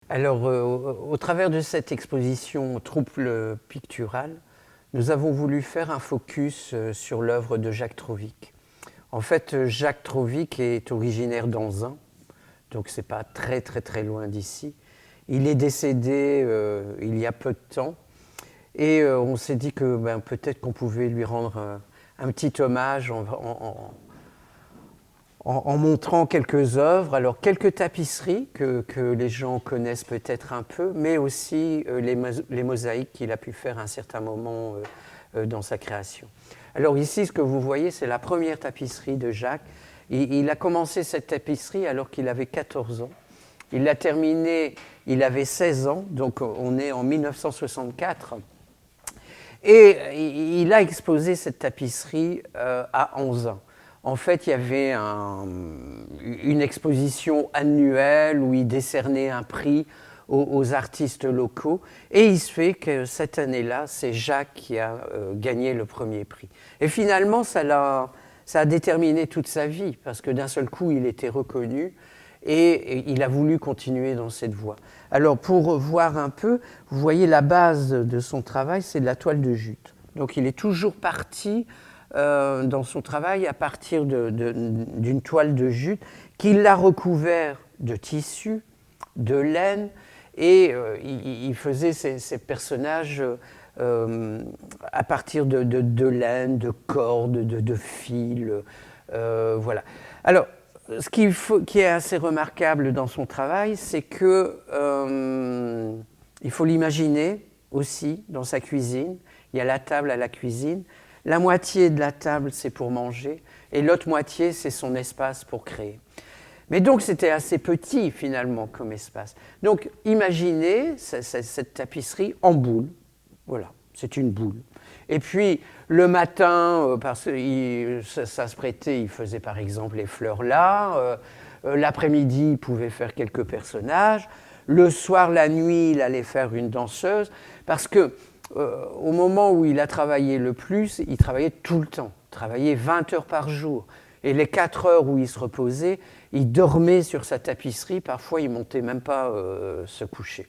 Alors, au travers de cette exposition trouble picturale, nous avons voulu faire un focus sur l'œuvre de Jacques Trovic. En fait, Jacques Trovic est originaire d'Anzin, donc c'est pas très loin d'ici. Il est décédé il y a peu de temps, et on s'est dit que peut-être qu'on pouvait lui rendre un petit hommage en montrant quelques œuvres, alors quelques tapisseries que les gens connaissent peut-être un peu, mais aussi les mosaïques qu'il a pu faire à un certain moment dans sa création. Alors ici, ce que vous voyez, c'est la première tapisserie de Jacques. Il a commencé cette tapisserie alors qu'il avait 14 ans. Il l'a terminée, il avait 16 ans, donc on est en 1964. Et il a exposé cette tapisserie à Anzin. En fait, il y avait une exposition annuelle où il décernait un prix aux artistes locaux. Et il se fait que cette année-là, c'est Jacques qui a gagné le premier prix. Et finalement, ça a déterminé toute sa vie, parce que d'un seul coup, il était reconnu et il a voulu continuer dans cette voie. Alors, pour voir un peu, vous voyez la base de son travail, c'est de la toile de jute. Donc, il est toujours parti dans son travail à partir d'une toile de jute qu'il a recouvert de tissu, de laine, et il faisait ces personnages à partir de laine, de cordes, de fils. Voilà. Alors, qui est assez remarquable dans son travail, c'est que il faut l'imaginer aussi dans sa cuisine. Il y a la table à la cuisine. La moitié de la table, c'est pour manger, et l'autre moitié, c'est son espace pour créer. Mais donc, c'était assez petit, finalement, comme espace. Donc, imaginez cette tapisserie en boule. Voilà, c'est une boule. Et puis, le matin, parce que ça se prêtait, il faisait par exemple les fleurs là. L'après-midi, il pouvait faire quelques personnages. Le soir, la nuit, il allait faire une danseuse. Parce que au moment où il a travaillé le plus, il travaillait tout le temps. Il travaillait 20 heures par jour. Et les 4 heures où il se reposait, il dormait sur sa tapisserie. Parfois, il ne montait même pas se coucher.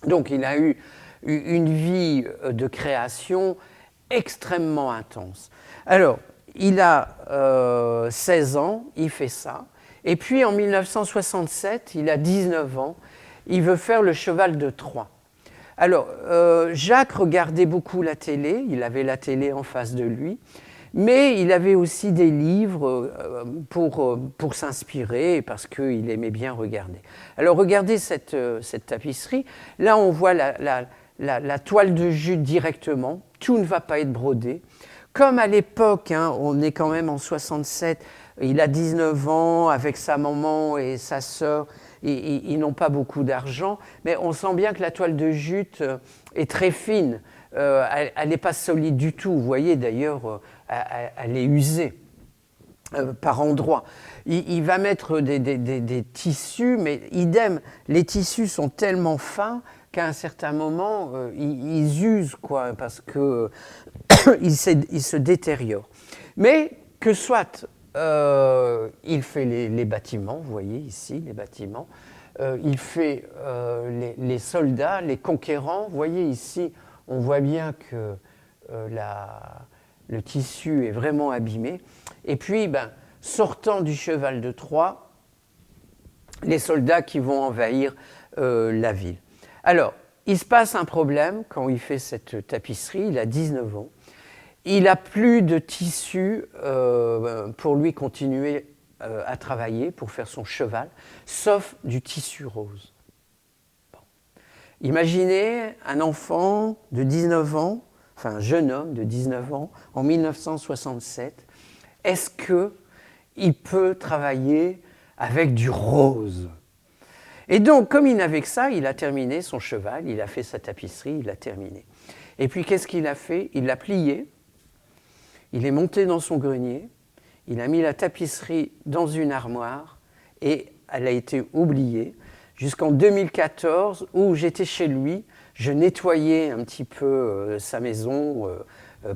Donc, il a eu une vie de création extrêmement intense. Alors, il a 16 ans, il fait ça. Et puis, en 1967, il a 19 ans, il veut faire le cheval de Troie. Alors, Jacques regardait beaucoup la télé, il avait la télé en face de lui, mais il avait aussi des livres pour s'inspirer, parce qu'il aimait bien regarder. Alors, regardez cette tapisserie. Là, on voit la toile de jute directement. Tout ne va pas être brodé. Comme à l'époque, on est quand même en 67, il a 19 ans, avec sa maman et sa sœur, ils n'ont pas beaucoup d'argent, mais on sent bien que la toile de jute est très fine. Elle n'est pas solide du tout. Vous voyez d'ailleurs, elle est usée par endroits. Il va mettre des tissus, mais idem, les tissus sont tellement fins qu'à un certain moment, ils usent, quoi, parce qu'ils se détériorent. Mais que soit, il fait les bâtiments, vous voyez ici les bâtiments, il fait les soldats, les conquérants, vous voyez ici, on voit bien que le tissu est vraiment abîmé. Et puis, sortant du cheval de Troie, les soldats qui vont envahir la ville. Alors, il se passe un problème quand il fait cette tapisserie, il a 19 ans. Il n'a plus de tissu pour lui continuer à travailler, pour faire son cheval, sauf du tissu rose. Bon. Imaginez un enfant de 19 ans, enfin un jeune homme de 19 ans, en 1967, est-ce qu'il peut travailler avec du rose ? Et donc, comme il n'avait que ça, il a terminé son cheval, il a fait sa tapisserie, il l'a terminé. Et puis, qu'est-ce qu'il a fait ? Il l'a plié, il est monté dans son grenier, il a mis la tapisserie dans une armoire et elle a été oubliée jusqu'en 2014 où j'étais chez lui, je nettoyais un petit peu sa maison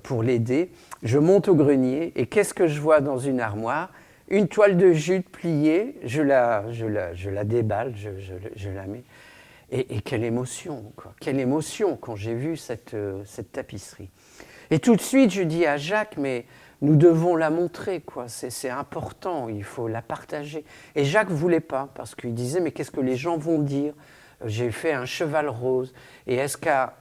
pour l'aider. Je monte au grenier et qu'est-ce que je vois dans une armoire ? Une toile de jute pliée, je la déballe, je la mets. Et quelle émotion, quoi. Quelle émotion quand j'ai vu cette tapisserie. Et tout de suite, je dis à Jacques, mais nous devons la montrer, quoi. C'est important, il faut la partager. Et Jacques ne voulait pas, parce qu'il disait, mais qu'est-ce que les gens vont dire? J'ai fait un cheval rose, et est-ce qu'à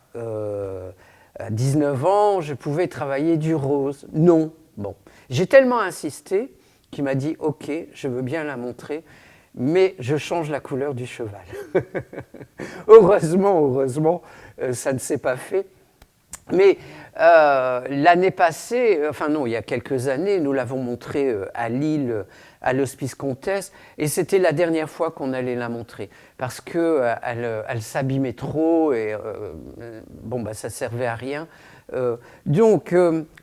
19 ans, je pouvais travailler du rose? Non. Bon, j'ai tellement insisté qu'il m'a dit, ok, je veux bien la montrer, mais je change la couleur du cheval. Heureusement, ça ne s'est pas fait. Mais l'année passée, enfin non, il y a quelques années, nous l'avons montré à Lille, à l'Hospice Comtesse, et c'était la dernière fois qu'on allait la montrer, parce qu'elle s'abîmait trop, et bon, bah, ça ne servait à rien. Donc,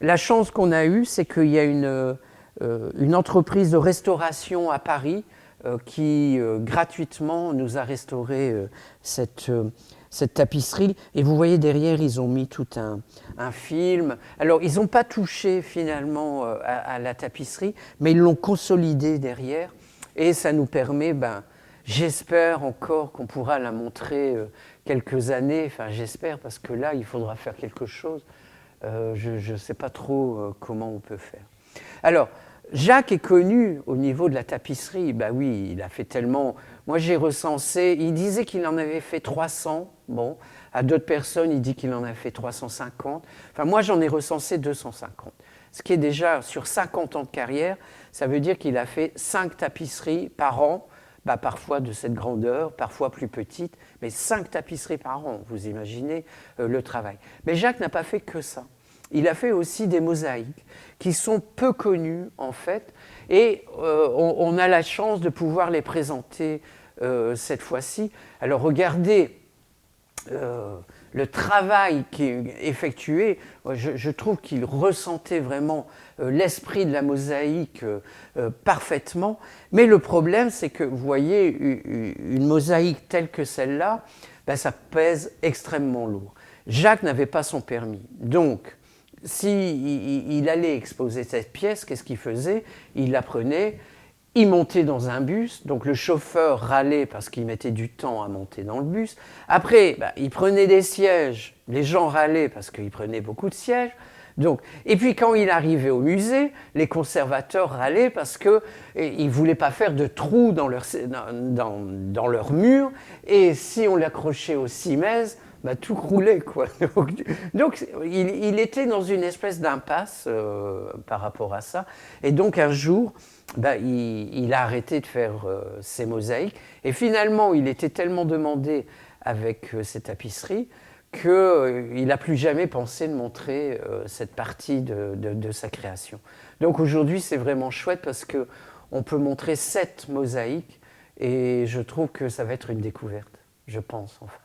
la chance qu'on a eue, c'est qu'il y a une entreprise de restauration à Paris qui, gratuitement, nous a restauré cette tapisserie. Et vous voyez derrière, ils ont mis tout un film. Alors, ils n'ont pas touché finalement à la tapisserie, mais ils l'ont consolidée derrière. Et ça nous permet, j'espère encore qu'on pourra la montrer quelques années. Enfin, j'espère, parce que là, il faudra faire quelque chose. Je ne sais pas trop comment on peut faire. Alors, Jacques est connu au niveau de la tapisserie. Ben oui, il a fait tellement. Moi, j'ai recensé. Il disait qu'il en avait fait 300. Bon, à d'autres personnes, il dit qu'il en a fait 350. Enfin, moi, j'en ai recensé 250. Ce qui est déjà, sur 50 ans de carrière, ça veut dire qu'il a fait 5 tapisseries par an. Ben, parfois de cette grandeur, parfois plus petites, mais 5 tapisseries par an. Vous imaginez le travail. Mais Jacques n'a pas fait que ça. Il a fait aussi des mosaïques qui sont peu connues en fait, et on a la chance de pouvoir les présenter cette fois-ci. Alors regardez le travail qui est effectué. Je trouve qu'il ressentait vraiment l'esprit de la mosaïque parfaitement, mais le problème c'est que vous voyez une mosaïque telle que celle-là, ça pèse extrêmement lourd. Jacques n'avait pas son permis, donc s'il allait exposer cette pièce, qu'est-ce qu'il faisait? Il la prenait, il montait dans un bus, donc le chauffeur râlait parce qu'il mettait du temps à monter dans le bus. Après, il prenait des sièges, les gens râlaient parce qu'il prenait beaucoup de sièges. Donc, et puis quand il arrivait au musée, les conservateurs râlaient parce qu'ils ne voulaient pas faire de trous dans leur mur, et si on l'accrochait au cimaises, tout croulait, quoi. Donc il était dans une espèce d'impasse par rapport à ça. Et donc un jour, il a arrêté de faire ses mosaïques. Et finalement, il était tellement demandé avec ses tapisseries qu'il n'a plus jamais pensé de montrer cette partie de sa création. Donc aujourd'hui, c'est vraiment chouette parce qu'on peut montrer 7 mosaïques, et je trouve que ça va être une découverte, je pense, enfin.